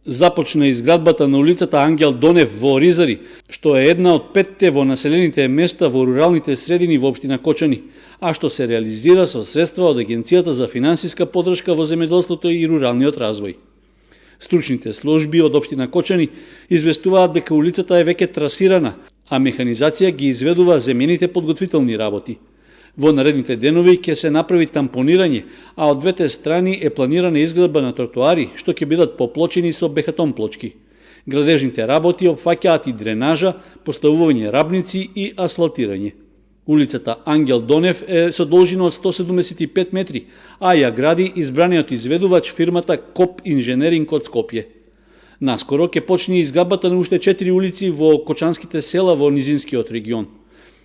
Започна изградбата на улицата Ангел Донев во Оризари, што е една од 5 во населените места во руралните средини во општина Кочани, а што се реализира со средства од Агенцијата за финансиска поддршка во земјоделството и руралниот развој. Стручните служби од општина Кочани известуваат дека улицата е веќе трасирана, а механизација ги изведува земјените подготвителни работи. Во наредните денови ќе се направи тампонирање, а од двете страни е планирана изградба на тротоари, што ќе бидат поплочени со бехатон плочки. Градежните работи опфаќаат и дренажа, поставување рабници и асфалтирање. Улицата Ангел Донев е со должина од 175 метри, а ја гради избраниот изведувач фирмата КОП Инженеринг од Скопје. Наскоро ќе почне изградбата на уште 4 улици во кочанските села во низинскиот регион.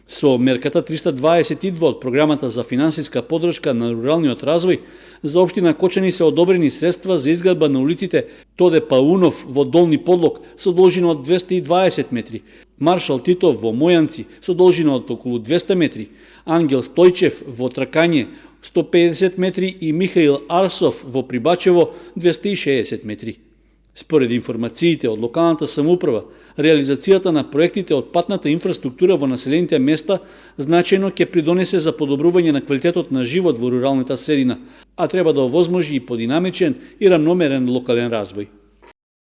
Со мерката 322 од програмата за финансиска поддршка на руралниот развој, за општина Кочани се одобрени средства за изградба на улиците Тоде Паунов во Долни Подлог со должина од 220 метри, Маршал Титов во Мојанци со должина од околу 200 метри, Ангел Стојчев во Тракање 150 метри и Михаил Арсов во Прибачево 260 метри. Според информациите од локалната самоуправа, реализацијата на проектите од патната инфраструктура во населените места значајно ќе придонесе за подобрување на квалитетот на живот во руралната средина, а треба да овозможи и подинамичен и рамномерен локален развој.